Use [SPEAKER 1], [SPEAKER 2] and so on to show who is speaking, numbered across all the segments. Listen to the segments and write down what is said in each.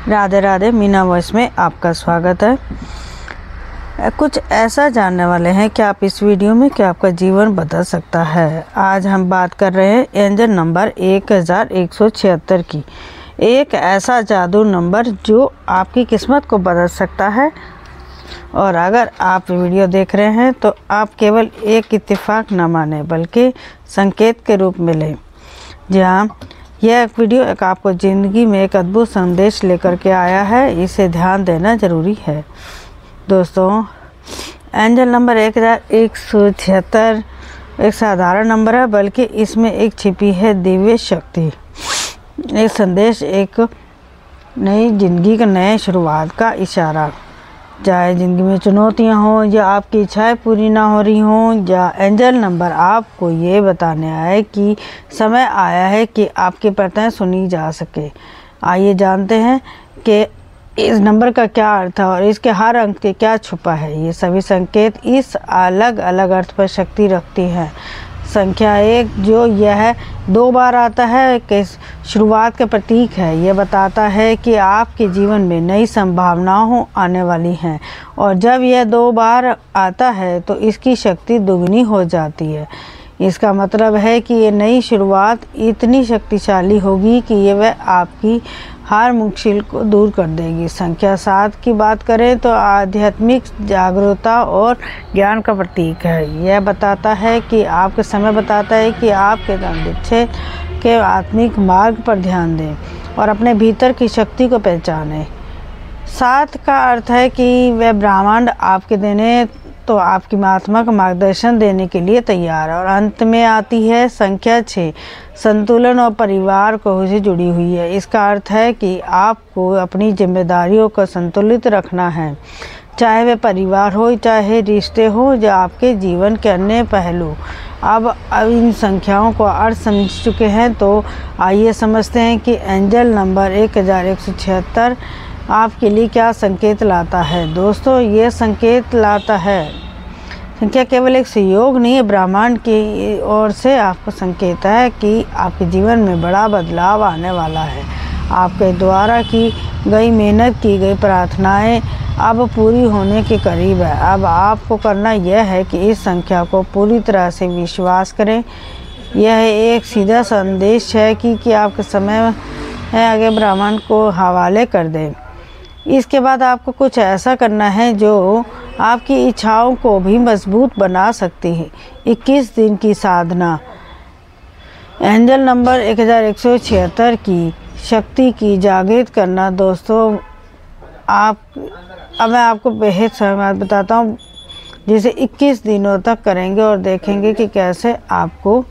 [SPEAKER 1] Radhe Radhe. Meena voice में आपका स्वागत है। कुछ ऐसा जानने वाले हैं कि आप इस वीडियो में कि आपका जीवन बदल सकता है। आज हम बात कर रहे हैं एंजल नंबर 1176 की। एक ऐसा जादू नंबर जो आपकी किस्मत को बदल सकता है। और अगर आप वीडियो देख रहे हैं तो आप केवल एक इत्तेफाक न माने बल्कि संकेत के रूप में लें। जहाँ यह वीडियो एक आपको ज़िंदगी में एक अद्भुत संदेश लेकर के आया है, इसे ध्यान देना ज़रूरी है। दोस्तों, एंजल नंबर 1176 एक साधारण नंबर है, बल्कि इसमें एक छिपी है दिव्य शक्ति। एक संदेश, एक नई ज़िंदगी का नए शुरुआत का इशारा। चाहे ज़िंदगी में चुनौतियां हों या आपकी इच्छाएं पूरी ना हो रही हों, या एंजल नंबर आपको ये बताने आए कि समय आया है कि आपकी प्रार्थनाएं सुनी जा सके। आइए जानते हैं कि इस नंबर का क्या अर्थ है और इसके हर अंक के क्या छुपा है। ये सभी संकेत इस अलग अलग अर्थ पर शक्ति रखती हैं। संख्या 1 जो यह 2 बार आता है कि शुरुआत का प्रतीक है। यह बताता है कि आपके जीवन में नई संभावनाएं आने वाली हैं, और जब यह 2 बार आता है तो इसकी शक्ति दुगनी हो जाती है। इसका मतलब है कि ये नई शुरुआत इतनी शक्तिशाली होगी कि ये वह आपकी हर मुश्किल को दूर कर देगी। संख्या 7 की बात करें तो आध्यात्मिक जागरूकता और ज्ञान का प्रतीक है। यह बताता है कि आपके समय बताता है कि आपके लक्ष्य के आत्मिक मार्ग पर ध्यान दें और अपने भीतर की शक्ति को पहचानें। 7 का अर्थ है कि वह ब्रह्मांड आपके देने तो आपकी आत्मा का मार्गदर्शन देने के लिए तैयार है। और अंत में आती है संख्या 6, संतुलन और परिवार को से जुड़ी हुई है। इसका अर्थ है कि आपको अपनी जिम्मेदारियों को संतुलित रखना है, चाहे वे परिवार हो, चाहे रिश्ते हो, या आपके जीवन के अन्य पहलू। अब इन संख्याओं को अर्थ समझ चुके हैं तो आइए समझते हैं कि एंजल नंबर 1176 आपके लिए क्या संकेत लाता है। दोस्तों, ये संकेत लाता है, संख्या केवल एक सहयोग नहीं है, ब्रह्मांड की ओर से आपको संकेत है कि आपके जीवन में बड़ा बदलाव आने वाला है। आपके द्वारा की गई मेहनत, की गई प्रार्थनाएं अब पूरी होने के करीब है। अब आपको करना यह है कि इस संख्या को पूरी तरह से विश्वास करें। यह एक सीधा संदेश है कि आपके समय है आगे ब्रह्मांड को हवाले कर दें। इसके बाद आपको कुछ ऐसा करना है जो आपकी इच्छाओं को भी मजबूत बना सकती है। 21 दिन की साधना। एंजल नंबर 1176 की शक्ति की जागृत करना। दोस्तों, अब मैं आपको बेहद समय बताता हूँ, जिसे 21 दिनों तक करेंगे और देखेंगे कि कैसे आपको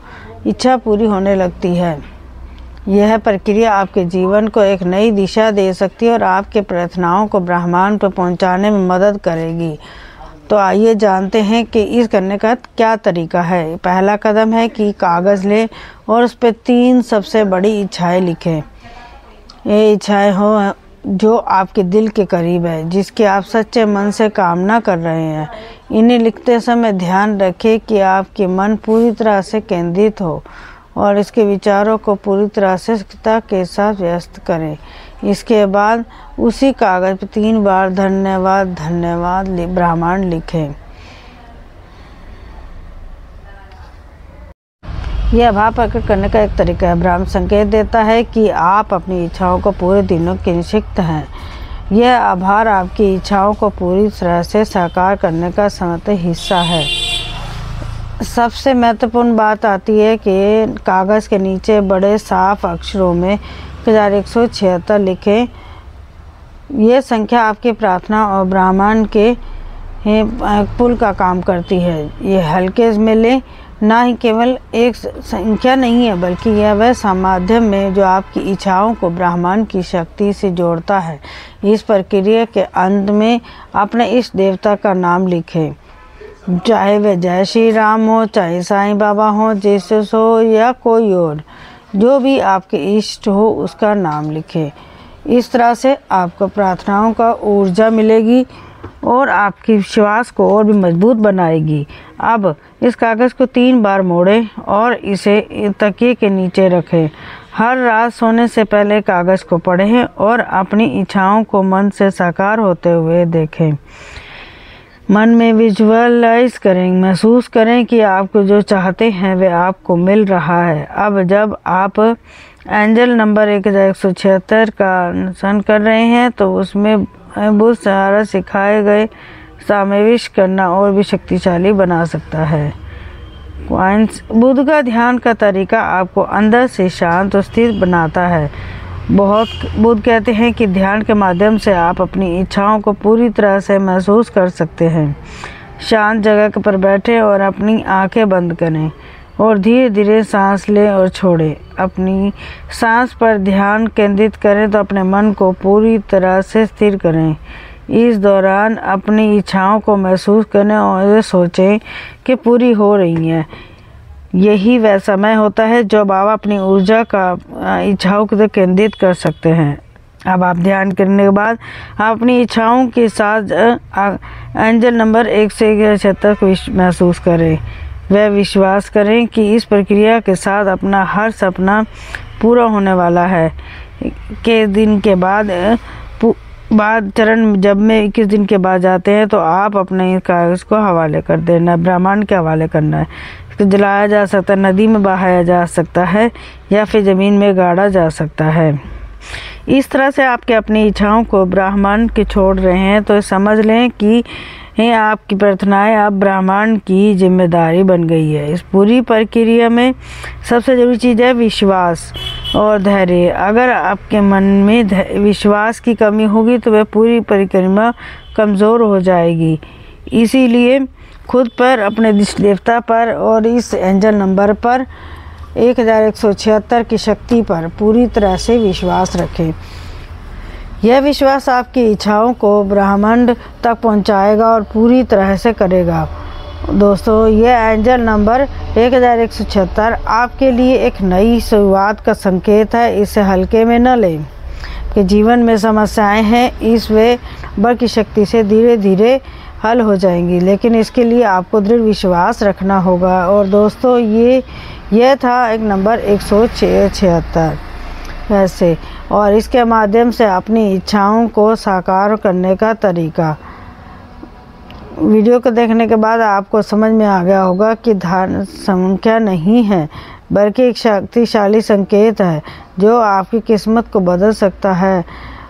[SPEAKER 1] इच्छा पूरी होने लगती है। यह प्रक्रिया आपके जीवन को एक नई दिशा दे सकती है और आपके प्रार्थनाओं को ब्रह्मांड पर पहुंचाने में मदद करेगी। तो आइए जानते हैं कि इस करने का क्या तरीका है। पहला कदम है कि कागज़ लें और उस पर 3 सबसे बड़ी इच्छाएं लिखें। ये इच्छाएं हो जो आपके दिल के करीब है, जिसकी आप सच्चे मन से कामना कर रहे हैं। इन्हें लिखते समय ध्यान रखें कि आपके मन पूरी तरह से केंद्रित हो और इसके विचारों को पूरी तरह से सख्ता के साथ व्यस्त करें। इसके बाद उसी कागज़ पर 3 बार धन्यवाद धन्यवाद ब्रह्मांड लिखें। यह भाव प्रकट करने का एक तरीका है। ब्रह्मांड संकेत देता है कि आप अपनी इच्छाओं को पूरे दिनों के निश्चित हैं। यह आभार आपकी इच्छाओं को पूरी तरह से साकार करने का समर्थन हिस्सा है। सबसे महत्वपूर्ण बात आती है कि कागज़ के नीचे बड़े साफ अक्षरों में 1176 लिखें। यह संख्या आपकी प्रार्थना और ब्रह्मांड के पुल का काम करती है। ये हल्के में लें, ना ही केवल एक संख्या नहीं है, बल्कि यह वह माध्यम में जो आपकी इच्छाओं को ब्रह्मांड की शक्ति से जोड़ता है। इस प्रक्रिया के अंत में अपने इष्ट देवता का नाम लिखें, चाहे वह जय श्री राम हो, चाहे साईं बाबा हो, जीसस हो, या कोई और, जो भी आपके इष्ट हो उसका नाम लिखें। इस तरह से आपको प्रार्थनाओं का ऊर्जा मिलेगी और आपकी विश्वास को और भी मजबूत बनाएगी। अब इस कागज़ को 3 बार मोड़ें और इसे तकिए के नीचे रखें। हर रात सोने से पहले कागज़ को पढ़ें और अपनी इच्छाओं को मन से साकार होते हुए देखें। मन में विजुअलाइज करें, महसूस करें कि आपको जो चाहते हैं वह आपको मिल रहा है। अब जब आप एंजल नंबर 1176 का अनुसरण कर रहे हैं तो उसमें बुद्ध द्वारा सिखाए गए समावेश करना और भी शक्तिशाली बना सकता है। बुद्ध का ध्यान का तरीका आपको अंदर से शांत और स्थिर बनाता है। बुद्ध कहते हैं कि ध्यान के माध्यम से आप अपनी इच्छाओं को पूरी तरह से महसूस कर सकते हैं। शांत जगह पर बैठें और अपनी आंखें बंद करें और धीरे धीरे सांस लें और छोड़ें। अपनी सांस पर ध्यान केंद्रित करें तो अपने मन को पूरी तरह से स्थिर करें। इस दौरान अपनी इच्छाओं को महसूस करें और सोचें कि पूरी हो रही हैं। यही वह समय होता है जब आप अपनी ऊर्जा का इच्छाओं को केंद्रित कर सकते हैं। अब आप ध्यान करने के बाद आप अपनी इच्छाओं के साथ एंजल नंबर 176 को महसूस करें। वह विश्वास करें कि इस प्रक्रिया के साथ अपना हर सपना पूरा होने वाला है। के दिन के बाद चरण जब में 21 दिन के बाद जाते हैं तो आप अपने कागज़ को हवाले कर देना, ब्रह्मांड के हवाले करना है। इसको जलाया जा सकता है, नदी में बहाया जा सकता है या फिर ज़मीन में गाड़ा जा सकता है। इस तरह से आपके अपनी इच्छाओं को ब्रह्मांड के छोड़ रहे हैं तो समझ लें कि आपकी प्रार्थनाएं अब ब्रह्मांड की जिम्मेदारी बन गई है। इस पूरी प्रक्रिया में सबसे ज़रूरी चीज़ है विश्वास और धैर्य। अगर आपके मन में विश्वास की कमी होगी तो वह पूरी परिक्रमा कमज़ोर हो जाएगी। इसीलिए खुद पर, अपने दिष्ट देवता पर और इस एंजल नंबर पर 1176 की शक्ति पर पूरी तरह से विश्वास रखें। यह विश्वास आपकी इच्छाओं को ब्रह्मांड तक पहुंचाएगा और पूरी तरह से करेगा। दोस्तों, यह एंजल नंबर 1176 आपके लिए एक नई शुरुआत का संकेत है। इसे हल्के में न लें कि जीवन में समस्याएं हैं, इस वे नंबर की शक्ति से धीरे धीरे हल हो जाएंगी, लेकिन इसके लिए आपको दृढ़ विश्वास रखना होगा। और दोस्तों, यह था एक नंबर 176 वैसे, और इसके माध्यम से अपनी इच्छाओं को साकार करने का तरीका। वीडियो को देखने के बाद आपको समझ में आ गया होगा कि ध्यान संख्या नहीं है बल्कि एक शक्तिशाली संकेत है जो आपकी किस्मत को बदल सकता है।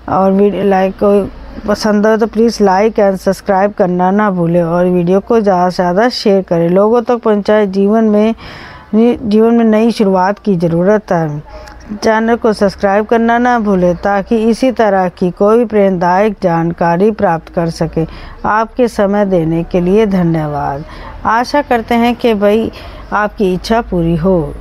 [SPEAKER 1] और वीडियो पसंद हो तो प्लीज़ लाइक एंड सब्सक्राइब करना ना भूलें और वीडियो को ज़्यादा से ज़्यादा शेयर करें, लोगों तक पहुँचाएं। जीवन में नई शुरुआत की ज़रूरत है। चैनल को सब्सक्राइब करना ना भूलें ताकि इसी तरह की कोई प्रेरणादायक जानकारी प्राप्त कर सके। आपके समय देने के लिए धन्यवाद। आशा करते हैं कि भाई आपकी इच्छा पूरी हो।